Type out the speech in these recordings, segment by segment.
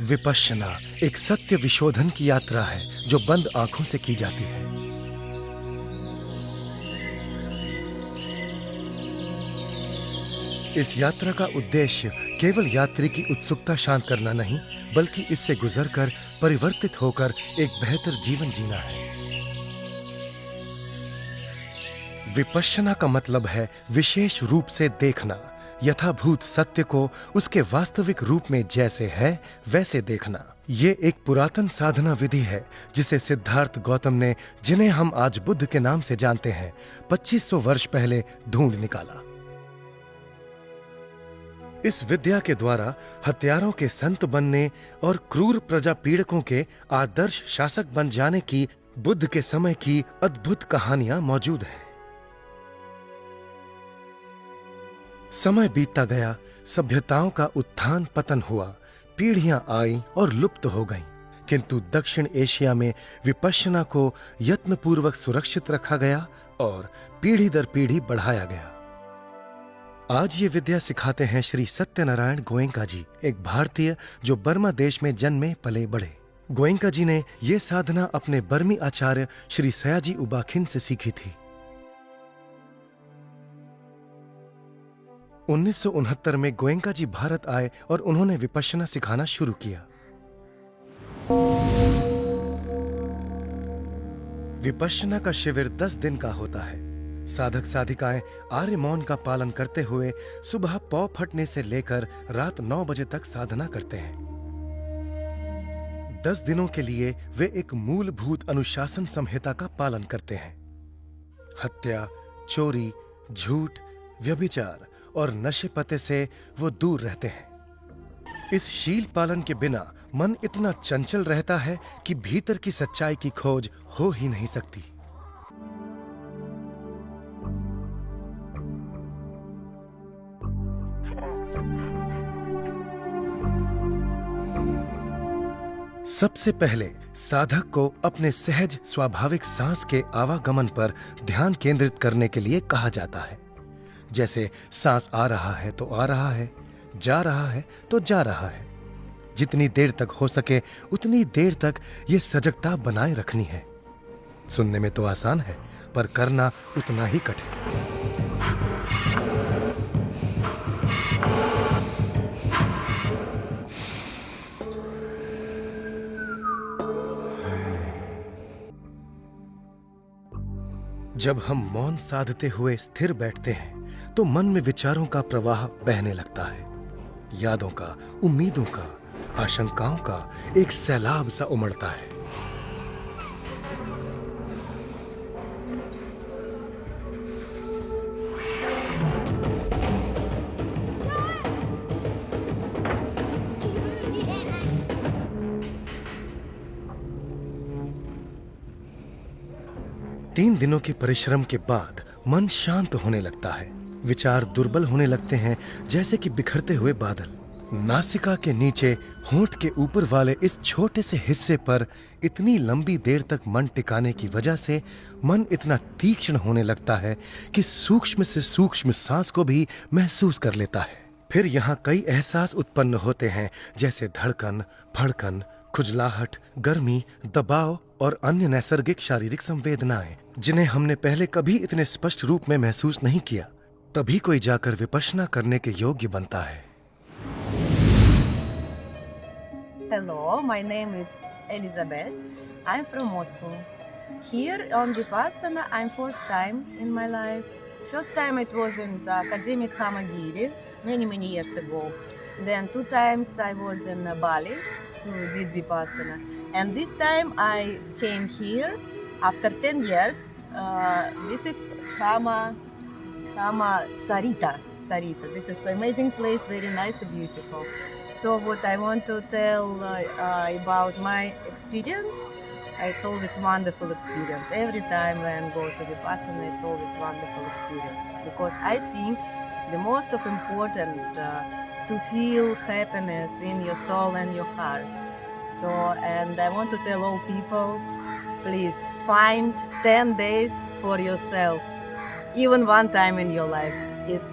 विपश्यना एक सत्य विशोधन की यात्रा है जो बंद आंखों से की जाती है। इस यात्रा का उद्देश्य केवल यात्री की उत्सुकता शांत करना नहीं, बल्कि इससे गुजरकर परिवर्तित होकर एक बेहतर जीवन जीना है। विपश्यना का मतलब है विशेष रूप से देखना, यथाभूत सत्य को उसके वास्तविक रूप में जैसे है वैसे देखना। ये एक पुरातन साधना विधि है जिसे सिद्धार्थ गौतम ने, जिन्हें हम आज बुद्ध के नाम से जानते हैं, 2500 वर्ष पहले ढूंढ निकाला। इस विद्या के द्वारा हत्यारों के संत बनने और क्रूर प्रजा पीड़कों के आदर्श शासक बन जाने की बुद्ध के समय की अद्भुत कहानियां मौजूद हैं। समय बीतता गया, सभ्यताओं का उत्थान पतन हुआ, पीढ़ियां आईं और लुप्त हो गईं, किंतु दक्षिण एशिया में विपश्यना को यत्नपूर्वक सुरक्षित रखा गया और पीढ़ी दर पीढ़ी बढ़ाया गया। आज ये विद्या सिखाते हैं श्री सत्यनारायण गोयंका जी, एक भारतीय जो बर्मा देश में जन्मे पले बढ़े। गोयंका जी ने ये साधना अपने बर्मी आचार्य श्री सयाजी उबाखिन से सीखी थी। 1969 में गोयंका जी भारत आए और उन्होंने विपश्यना सिखाना शुरू किया। विपश्यना का शिविर 10 दिन का होता है। साधक साधिकाएं आर्य मौन का पालन करते हुए सुबह पौ फटने से लेकर रात 9 बजे तक साधना करते हैं। 10 दिनों के लिए वे एक मूलभूत अनुशासन संहिता का पालन करते हैं। हत्या, चोरी, झूठ, व्यभिचार और नशे पते से वो दूर रहते हैं। इस शील पालन के बिना मन इतना चंचल रहता है कि भीतर की सच्चाई की खोज हो ही नहीं सकती। सबसे पहले साधक को अपने सहज स्वाभाविक सांस के आवागमन पर ध्यान केंद्रित करने के लिए कहा जाता है। जैसे सांस आ रहा है तो आ रहा है, जा रहा है तो जा रहा है। जितनी देर तक हो सके उतनी देर तक ये सजगता बनाए रखनी है। सुनने में तो आसान है, पर करना उतना ही कठिन। जब हम मौन साधते हुए स्थिर बैठते हैं तो मन में विचारों का प्रवाह बहने लगता है। यादों का, उम्मीदों का, आशंकाओं का एक सैलाब सा उमड़ता है। तीन दिनों के परिश्रम के बाद मन शांत होने लगता है। विचार दुर्बल होने लगते हैं, जैसे कि बिखरते हुए बादल। नासिका के नीचे होंठ के ऊपर वाले इस छोटे से हिस्से पर इतनी लंबी देर तक मन टिकाने की वजह से मन इतना तीक्ष्ण होने लगता है कि सूक्ष्म से सूक्ष्म सांस को भी महसूस कर लेता है। फिर यहाँ कई एहसास उत्पन्न होते हैं, जैसे धड़कन, फड़कन, खुजलाहट, गर्मी, दबाव और अन्य नैसर्गिक शारीरिक संवेदनाएं, जिन्हें हमने पहले कभी इतने स्पष्ट रूप में महसूस नहीं किया। तभी कोई जाकर विपश्यना करने के योग्य बनता है। Hello, my name is Elizabeth. I'm from Moscow. Here on Vipassana, I'm first time in my life. First time it was in the Academy Hamagiri many years ago. Then 2 times I was in Bali to did Vipassana. And this time I came here after 10 years. This is Hama Sarita. This is an amazing place, very nice and beautiful. So what I want to tell about my experience, it's always wonderful experience. Every time when I go to Vipassana, it's always wonderful experience. Because I think the most of important to feel happiness in your soul and your heart. So, and I want to tell all people, please find 10 days for yourself, even one time in your life,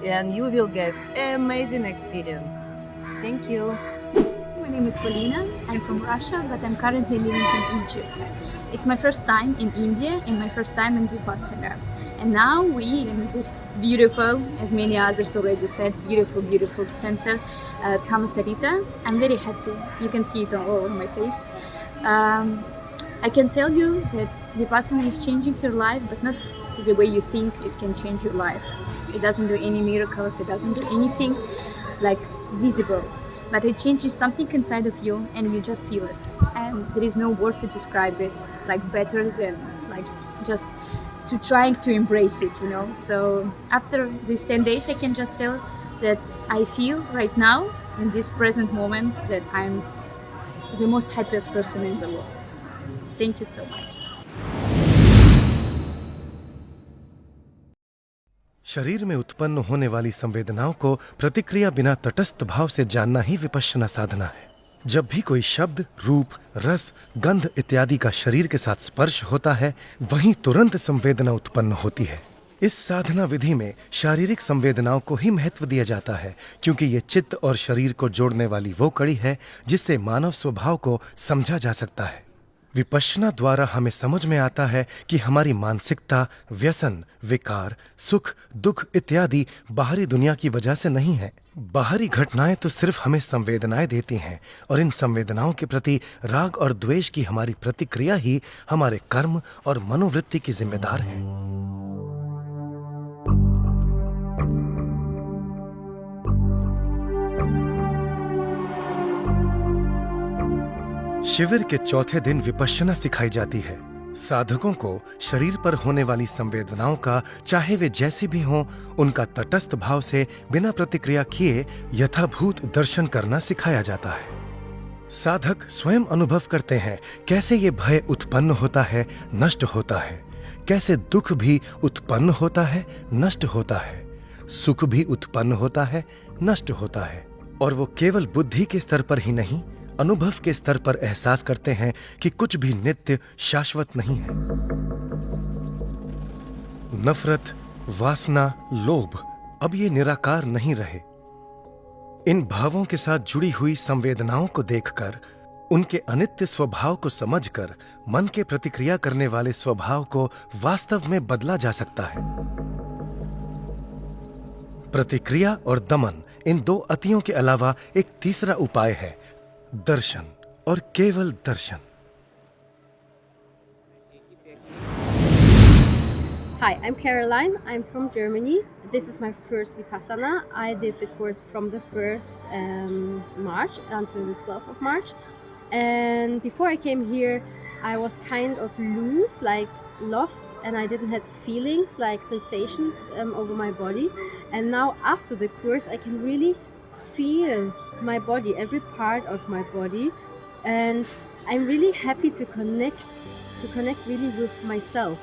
and you will get an amazing experience. Thank you. My name is Polina. I'm from Russia, but I'm currently living in Egypt. It's my first time in India and my first time in Vipassana. And now we in this beautiful, as many others already said, beautiful center, Dhamma Sarita. I'm very happy. You can see it all over my face. I can tell you that Vipassana is changing your life, but not the way you think it can change your life. It doesn't do any miracles. It doesn't do anything like visible, but it changes something inside of you and you just feel it, and there is no word to describe it like better than like just to trying to embrace it, you know. So after these 10 days I can just tell that I feel right now in this present moment that I'm the most happiest person in the world. Thank you so much. शरीर में उत्पन्न होने वाली संवेदनाओं को प्रतिक्रिया बिना तटस्थ भाव से जानना ही विपश्यना साधना है। जब भी कोई शब्द, रूप, रस, गंध इत्यादि का शरीर के साथ स्पर्श होता है, वहीं तुरंत संवेदना उत्पन्न होती है। इस साधना विधि में शारीरिक संवेदनाओं को ही महत्व दिया जाता है, क्योंकि ये चित्त और शरीर को जोड़ने वाली वो कड़ी है जिससे मानव स्वभाव को समझा जा सकता है। विपश्यना द्वारा हमें समझ में आता है कि हमारी मानसिकता, व्यसन, विकार, सुख, दुख इत्यादि बाहरी दुनिया की वजह से नहीं है। बाहरी घटनाएं तो सिर्फ हमें संवेदनाएं देती हैं, और इन संवेदनाओं के प्रति राग और द्वेष की हमारी प्रतिक्रिया ही हमारे कर्म और मनोवृत्ति की जिम्मेदार है। शिविर के चौथे दिन विपश्यना सिखाई जाती है। साधकों को शरीर पर होने वाली संवेदनाओं का, चाहे वे जैसी भी हों, उनका तटस्थ भाव से बिना प्रतिक्रिया किए यथाभूत दर्शन करना सिखाया जाता है। साधक स्वयं अनुभव करते हैं कैसे ये भय उत्पन्न होता है, नष्ट होता है, कैसे दुख भी उत्पन्न होता है, नष्ट होता है, सुख भी उत्पन्न होता है, नष्ट होता है। और वो केवल बुद्धि के स्तर पर ही नहीं, अनुभव के स्तर पर एहसास करते हैं कि कुछ भी नित्य शाश्वत नहीं है। नफरत, वासना, लोभ अब ये निराकार नहीं रहे। इन भावों के साथ जुड़ी हुई संवेदनाओं को देखकर, उनके अनित्य स्वभाव को समझकर मन के प्रतिक्रिया करने वाले स्वभाव को वास्तव में बदला जा सकता है। प्रतिक्रिया और दमन, इन दो अतियों के अलावा एक तीसरा उपाय है, दर्शन और केवल दर्शन। Hi, I'm Caroline. I'm from Germany. This is my first Vipassana. I did the course from the 1st March until the 12th of March. And before I came here, I was kind of loose, like lost, and I didn't have feelings, like sensations over my body. And now after the course, I can really feel my body, every part of my body, and I'm really happy to connect really with myself,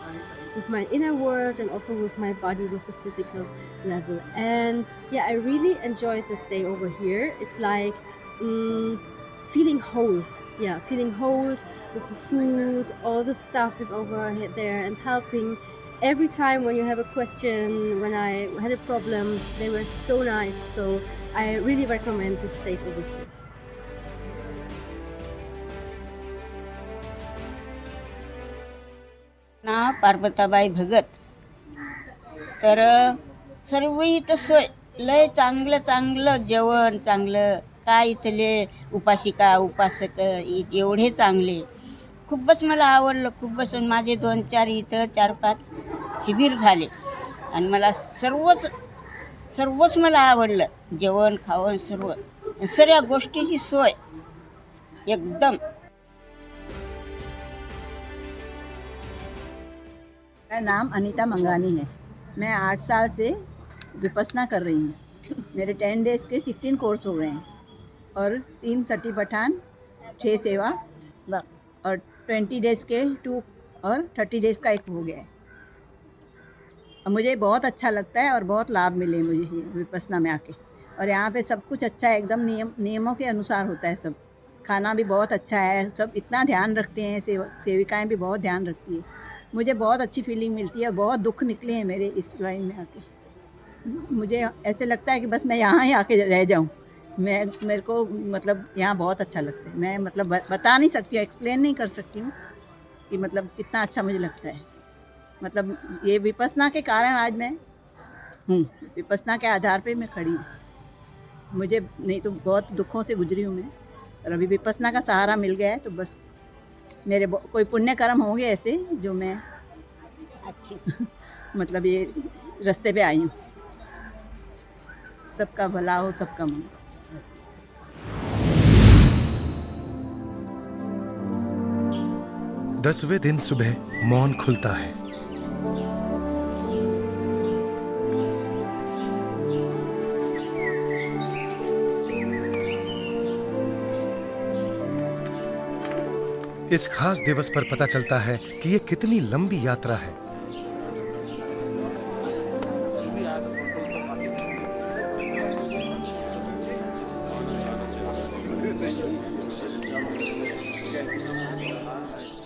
with my inner world, and also with my body, with the physical level. And yeah, I really enjoyed this day over here. It's like feeling whole with the food, all the stuff is over there and helping. Every time when you have a question, when I had a problem, they were so nice. So I really recommend this place over here. ना पार्वताबाई भगत. तर सर्व इथं सोय, लय चांगलं जेवण, चांगलं काय इथले उपासिका उपासक एवढे चांगले. खूपच मला आवडलं, खूपच. माझे 2-4 इथं 4-5 शिबिर झाले आणि मला सर्वच मला आवडलं. जेवण खावण सर्व गोष्टीची सोय एकदम. मेरा नाम अनीता मंगानी है। मैं 8 साल से विपस्सना कर रही हूँ। मेरे 10 डेज़ के 16 कोर्स हो गए हैं और 3 सटी पठान, 6 सेवा और 20 डेज़ के 2 और 30 डेज़ का 1 हो गया है। और मुझे बहुत अच्छा लगता है और बहुत लाभ मिले मुझे विपस्सना में आके। और यहाँ पे सब कुछ अच्छा है, एकदम नियमों के अनुसार होता है सब। खाना भी बहुत अच्छा है, सब इतना ध्यान रखते हैं, सेविकाएँ भी बहुत ध्यान रखती है। मुझे बहुत अच्छी फीलिंग मिलती है। बहुत दुख निकले हैं मेरे इस लाइन में आके। मुझे ऐसे लगता है कि बस मैं यहाँ ही आके रह जाऊँ। मेरे को मतलब यहाँ बहुत अच्छा लगता है। मैं मतलब बता नहीं सकती हूँ, एक्सप्लेन नहीं कर सकती हूँ कि मतलब कितना अच्छा मुझे लगता है। मतलब ये विपस्सना के कारण आज मैं हूँ, विपस्सना के आधार पे मैं खड़ी हूँ। मुझे नहीं तो बहुत दुखों से गुजरी हूँ मैं, और अभी विपस्सना का सहारा मिल गया है तो बस मेरे कोई पुण्य कर्म होंगे ऐसे जो मैं अच्छी मतलब ये रास्ते पे आई हूँ। सबका भला हो, सबका मन। दसवें दिन सुबह मौन खुलता है। इस खास दिवस पर पता चलता है कि ये कितनी लंबी यात्रा है।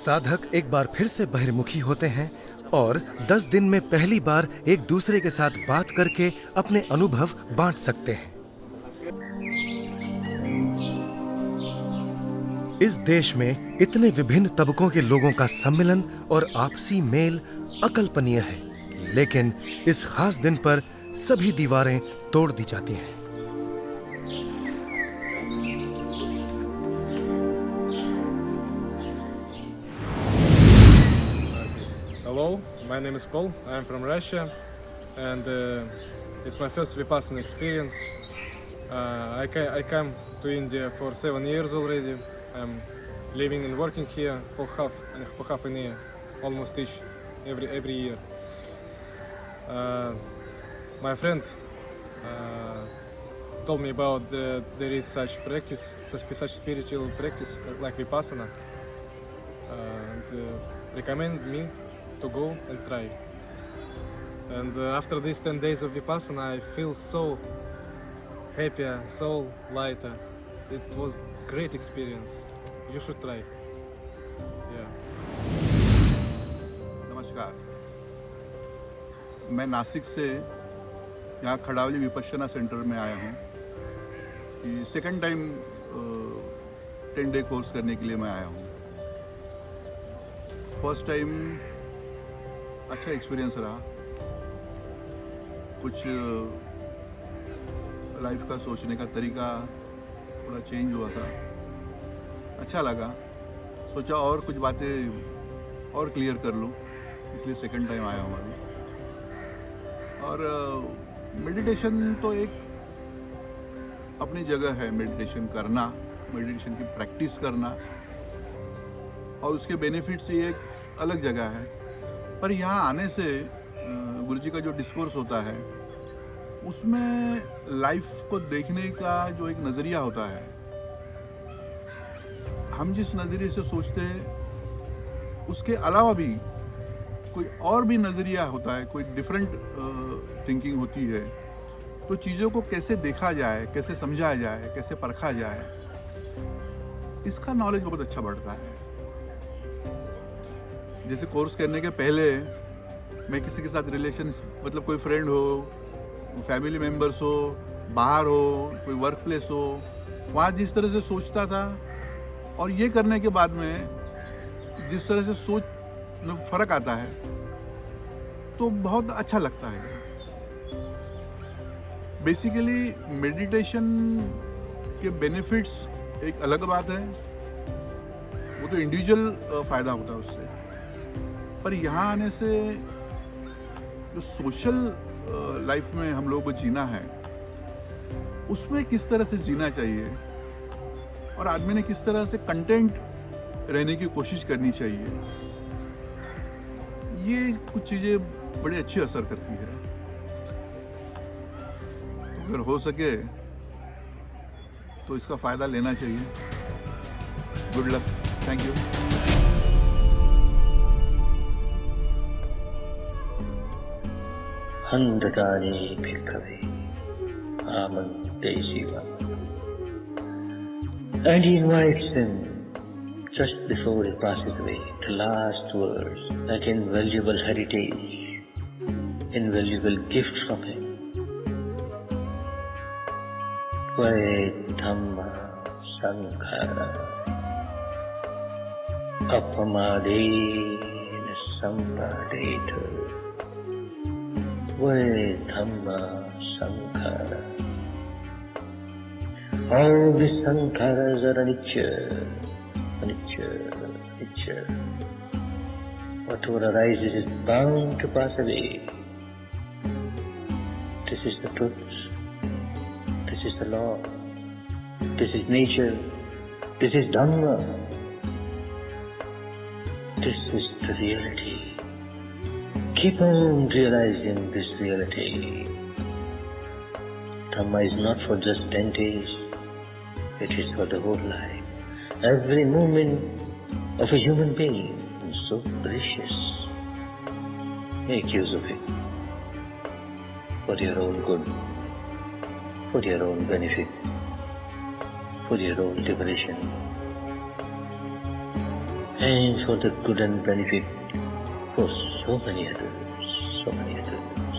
साधक एक बार फिर से बहिर्मुखी होते हैं और 10 दिन में पहली बार एक दूसरे के साथ बात करके अपने अनुभव बांट सकते हैं। इस देश में इतने विभिन्न तबकों के लोगों का सम्मिलन और आपसी मेल अकल्पनीय है, लेकिन इस खास दिन पर सभी दीवारें तोड़ दी जाती हैं। Hello, my name is Paul. I'm from Russia, and it's my first Vipassana experience. I came to India for 7 years already. I'm living and working here for half a year, almost every year. My friend told me about there is such practice, such spiritual practice like Vipassana, and recommended me to go and try. And after these 10 days of Vipassana, I feel so happier, so lighter. It was great experience. You should try. Yeah. नमस्कार, मैं नासिक से यहाँ खड़ावली Vipassana centre में आया हूँ। ये second time 10 day course करने के लिए मैं आया हूँ। फर्स्ट टाइम अच्छा एक्सपीरियंस रहा। कुछ लाइफ का सोचने का तरीका थोड़ा चेंज हुआ था, अच्छा लगा। सोचा और कुछ बातें और क्लियर कर लूँ, इसलिए सेकंड टाइम आया हूँ अभी। और मेडिटेशन तो एक अपनी जगह है, मेडिटेशन करना, मेडिटेशन की प्रैक्टिस करना और उसके बेनिफिट्स ये एक अलग जगह है। पर यहाँ आने से गुरुजी का जो डिस्कोर्स होता है उसमें लाइफ को देखने का जो एक नज़रिया होता है, हम जिस नज़रिए से सोचते हैं उसके अलावा भी कोई और भी नज़रिया होता है, कोई डिफरेंट थिंकिंग होती है। तो चीज़ों को कैसे देखा जाए, कैसे समझा जाए, कैसे परखा जाए, इसका नॉलेज बहुत अच्छा बढ़ता है। जैसे कोर्स करने के पहले मैं किसी के साथ रिलेशन, मतलब कोई फ्रेंड हो, फैमिली मेम्बर्स हो, बाहर हो, कोई वर्क प्लेस हो, वहाँ जिस तरह से सोचता था और ये करने के बाद में जिस तरह से सोच में फ़र्क आता है तो बहुत अच्छा लगता है। बेसिकली मेडिटेशन के बेनिफिट्स एक अलग बात है, वो तो इंडिविजुअल फ़ायदा होता है उससे। पर यहाँ आने से जो सोशल लाइफ में हम लोगों को जीना है, उसमें किस तरह से जीना चाहिए और आदमी ने किस तरह से कंटेंट रहने की कोशिश करनी चाहिए, ये कुछ चीज़ें बड़ी अच्छी असर करती है। अगर हो सके तो इसका फ़ायदा लेना चाहिए। Good luck, thank you. Handadani Bhikkhave Amante Shiva. And he invites him just before he passes away, the last words, that invaluable heritage, invaluable gift from him. Vai Dhamma Sankhara Apamadena Sampadeta Vai Dhamma Sankhara. All the sankharas are anicca, anicca, anicca. Whatever arises is bound to pass away. This is the truth. This is the law. This is nature. This is Dhamma. This is the reality. Keep on realizing this reality. Dhamma is not for just 10 days. It is for the whole life. Every moment of a human being is so precious. Make use of it for your own good, for your own benefit, for your own liberation. and for the good and benefit for so many others, so many others.